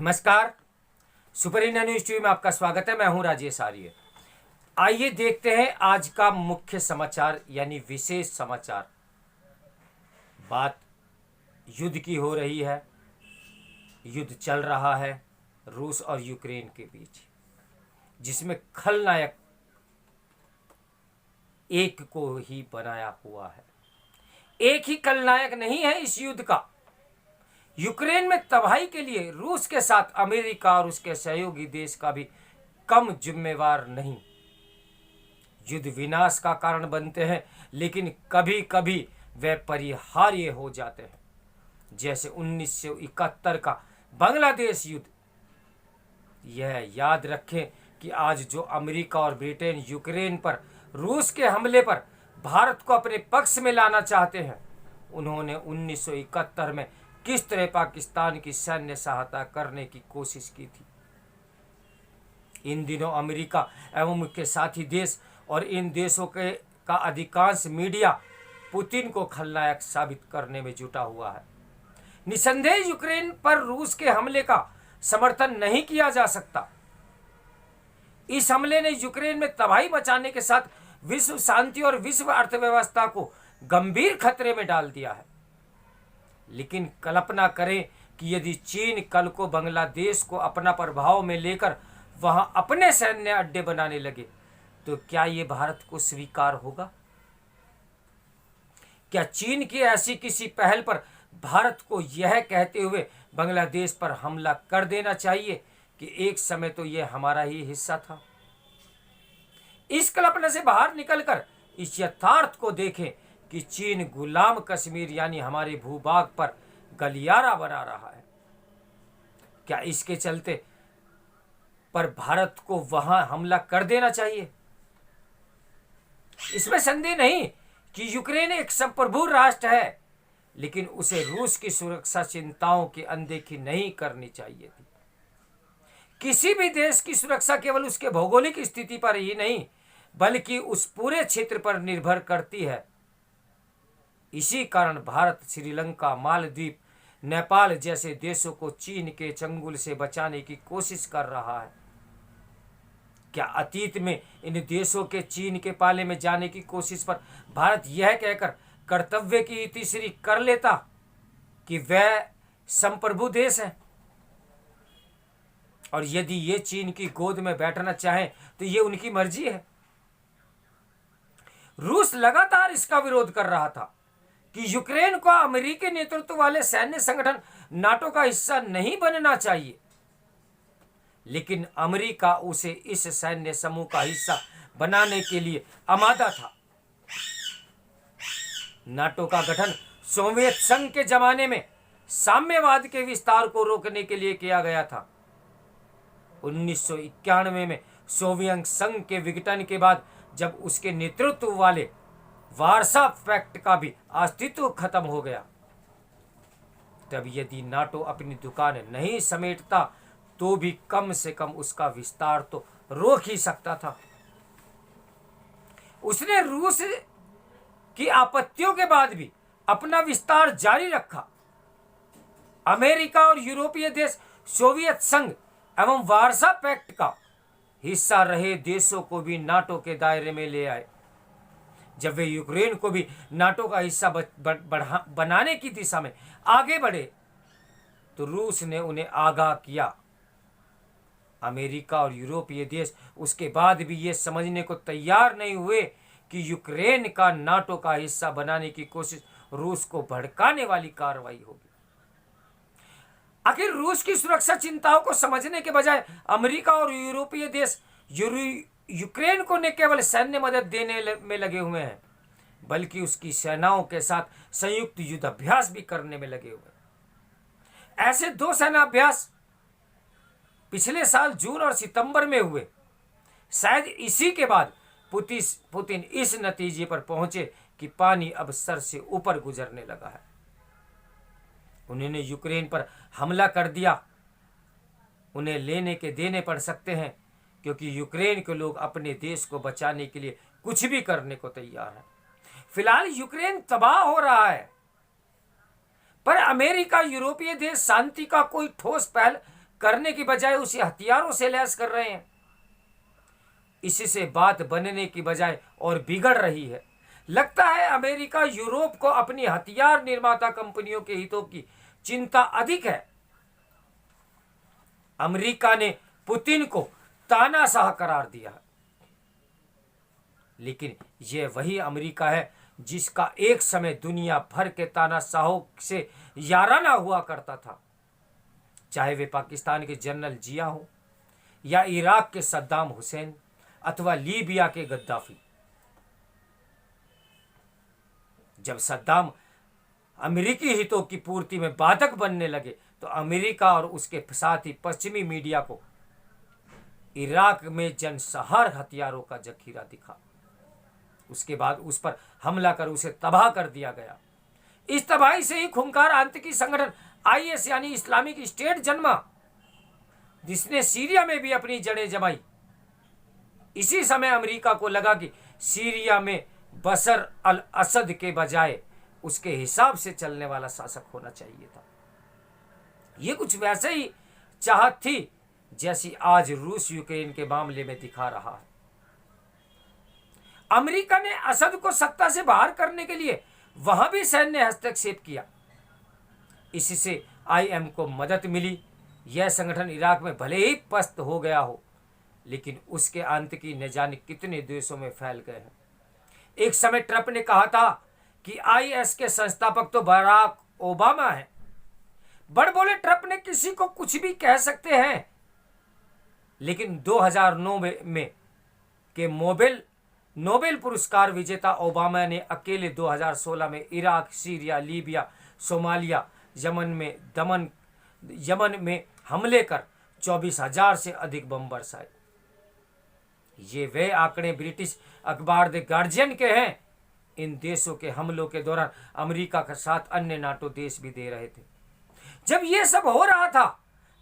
नमस्कार। Super India news TV में आपका स्वागत है। मैं हूं राजेश आर्य। आइए देखते हैं आज का मुख्य समाचार यानी विशेष समाचार। बात युद्ध की हो रही है। युद्ध चल रहा है रूस और यूक्रेन के बीच, जिसमें खलनायक एक को ही बनाया हुआ है। एक ही खलनायक नहीं है इस युद्ध का। यूक्रेन में तबाही के लिए रूस के साथ अमेरिका और उसके सहयोगी देश का भी कम जिम्मेवार नहीं। युद्ध विनाश का कारण बनते हैं, लेकिन कभी कभी वे परिहार्य हो जाते हैं, जैसे 1971 का बांग्लादेश युद्ध। यह याद रखें कि आज जो अमेरिका और ब्रिटेन यूक्रेन पर रूस के हमले पर भारत को अपने पक्ष में लाना चाहते हैं, उन्होंने 1971 में किस तरह पाकिस्तान की सैन्य सहायता करने की कोशिश की थी। इन दिनों अमेरिका एवं उनके साथी देश और इन देशों के का अधिकांश मीडिया पुतिन को खलनायक साबित करने में जुटा हुआ है। निसंदेह यूक्रेन पर रूस के हमले का समर्थन नहीं किया जा सकता। इस हमले ने यूक्रेन में तबाही मचाने के साथ विश्व शांति और विश्व अर्थव्यवस्था को गंभीर खतरे में डाल दिया है। लेकिन कल्पना करें कि यदि चीन कल को बांग्लादेश को अपना प्रभाव में लेकर वहां अपने सैन्य अड्डे बनाने लगे, तो क्या यह भारत को स्वीकार होगा? क्या चीन की ऐसी किसी पहल पर भारत को यह कहते हुए बांग्लादेश पर हमला कर देना चाहिए कि एक समय तो यह हमारा ही हिस्सा था? इस कल्पना से बाहर निकलकर इस यथार्थ को देखें कि चीन गुलाम कश्मीर यानी हमारे भूभाग पर गलियारा बना रहा है। क्या इसके चलते पर भारत को वहां हमला कर देना चाहिए? इसमें संदेह नहीं कि यूक्रेन एक संप्रभु राष्ट्र है, लेकिन उसे रूस की सुरक्षा चिंताओं की अनदेखी नहीं करनी चाहिए थी। किसी भी देश की सुरक्षा केवल उसके भौगोलिक स्थिति पर ही नहीं, बल्कि उस पूरे क्षेत्र पर निर्भर करती है। इसी कारण भारत श्रीलंका, मालदीव, नेपाल जैसे देशों को चीन के चंगुल से बचाने की कोशिश कर रहा है। क्या अतीत में इन देशों के चीन के पाले में जाने की कोशिश पर भारत यह कहकर कर्तव्य की तीसरी कर लेता कि वह संप्रभु देश है, और यदि ये चीन की गोद में बैठना चाहें तो ये उनकी मर्जी है। रूस लगातार इसका विरोध कर रहा था कि यूक्रेन को अमेरिकी नेतृत्व वाले सैन्य संगठन नाटो का हिस्सा नहीं बनना चाहिए, लेकिन अमेरिका उसे इस सैन्य समूह का हिस्सा बनाने के लिए आमादा था। नाटो का गठन सोवियत संघ के जमाने में साम्यवाद के विस्तार को रोकने के लिए किया गया था। 1991 में सोवियत संघ के विघटन के बाद जब उसके नेतृत्व वाले वार्सा पैक्ट का भी अस्तित्व खत्म हो गया, तब यदि नाटो अपनी दुकान नहीं समेटता तो भी कम से कम उसका विस्तार तो रोक ही सकता था। उसने रूस की आपत्तियों के बाद भी अपना विस्तार जारी रखा। अमेरिका और यूरोपीय देश सोवियत संघ एवं वार्सा पैक्ट का हिस्सा रहे देशों को भी नाटो के दायरे में ले आए। जब वे यूक्रेन को भी नाटो का हिस्सा बनाने की दिशा में आगे बढ़े, तो रूस ने उन्हें आगाह किया। अमेरिका और यूरोपीय देश उसके बाद भी ये समझने को तैयार नहीं हुए कि यूक्रेन का नाटो का हिस्सा बनाने की कोशिश रूस को भड़काने वाली कार्रवाई होगी। आखिर रूस की सुरक्षा चिंताओं को समझने के बजाय अमेरिका और यूरोपीय देश यूक्रेन को न केवल सैन्य मदद देने में लगे हुए हैं, बल्कि उसकी सेनाओं के साथ संयुक्त युद्ध अभ्यास भी करने में लगे हुए हैं। ऐसे 2 सेना अभ्यास पिछले साल जून और सितंबर में हुए। शायद इसी के बाद पुतिन इस नतीजे पर पहुंचे कि पानी अब सर से ऊपर गुजरने लगा है। उन्होंने यूक्रेन पर हमला कर दिया। उन्हें लेने के देने पड़ सकते हैं, क्योंकि यूक्रेन के लोग अपने देश को बचाने के लिए कुछ भी करने को तैयार हैं। फिलहाल यूक्रेन तबाह हो रहा है, पर अमेरिका, यूरोपीय देश शांति का कोई ठोस पहल करने की बजाय उसे हथियारों से लैस कर रहे हैं। इससे बात बनने की बजाय और बिगड़ रही है। लगता है अमेरिका यूरोप को अपनी हथियार निर्माता कंपनियों के हितों की चिंता अधिक है। अमेरिका ने पुतिन को तानाशाह करार दिया, लेकिन यह वही अमेरिका है जिसका एक समय दुनिया भर के तानाशाहों से याराना हुआ करता था, चाहे वे पाकिस्तान के जनरल जिया हो या इराक के सद्दाम हुसैन अथवा लीबिया के गद्दाफी। जब सद्दाम अमेरिकी हितों की पूर्ति में बाधक बनने लगे तो अमेरिका और उसके साथ ही पश्चिमी मीडिया को इराक में जनसंहार हथियारों का जखीरा दिखा। उसके बाद उस पर हमला कर उसे तबाह कर दिया गया। इस तबाही से ही खूंखार आतंकी संगठन आईएस यानी इस्लामिक स्टेट जन्मा, जिसने सीरिया में भी अपनी जड़ें जमाई। इसी समय अमेरिका को लगा कि सीरिया में बशर अल असद के बजाय उसके हिसाब से चलने वाला शासक होना चाहिए था। यह कुछ वैसे ही चाहत थी जैसी आज रूस यूक्रेन के मामले में दिखा रहा है। अमेरिका ने असद को सत्ता से बाहर करने के लिए वहां भी सैन्य हस्तक्षेप किया। इससे आईएम को मदद मिली। यह संगठन इराक में भले ही पस्त हो गया हो, लेकिन उसके आतंकी न जाने कितने देशों में फैल गए हैं। एक समय ट्रंप ने कहा था कि आईएस के संस्थापक तो बराक ओबामा हैं। बड़बोले ट्रंप ने किसी को कुछ भी कह सकते हैं, लेकिन 2009 में के नोबेल पुरस्कार विजेता ओबामा ने अकेले 2016 में Iraq, Syria, Libya, Somalia, Yemen में हमले कर 24,000 से अधिक बम बरसाए। ये वे आंकड़े ब्रिटिश अखबार द गार्जियन के हैं। इन देशों के हमलों के दौरान अमेरिका के साथ अन्य नाटो देश भी दे रहे थे। जब ये सब हो रहा था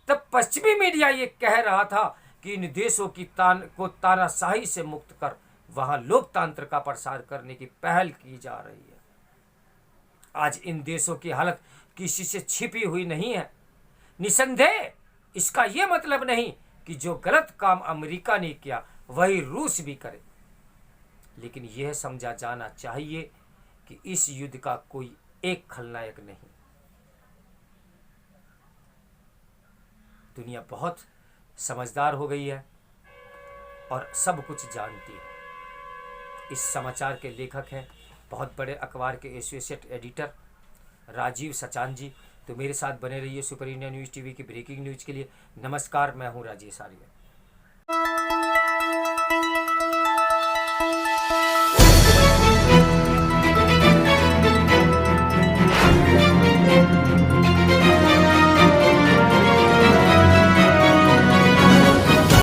तब पश्चिमी मीडिया ये कह रहा था कि इन देशों की तानाशाही से मुक्त कर वहां लोकतंत्र का प्रसार करने की पहल की जा रही है। आज इन देशों की हालत किसी से छिपी हुई नहीं है। निसंदेह इसका यह मतलब नहीं कि जो गलत काम अमेरिका ने किया वही रूस भी करे, लेकिन यह समझा जाना चाहिए कि इस युद्ध का कोई एक खलनायक नहीं। दुनिया बहुत समझदार हो गई है और सब कुछ जानती है। इस समाचार के लेखक हैं बहुत बड़े अखबार के एसोसिएट एडिटर राजीव सचान जी। तो मेरे साथ बने रहिए सुपर इंडिया न्यूज़ टीवी की ब्रेकिंग न्यूज़ के लिए। नमस्कार, मैं हूं राजेश आर्य।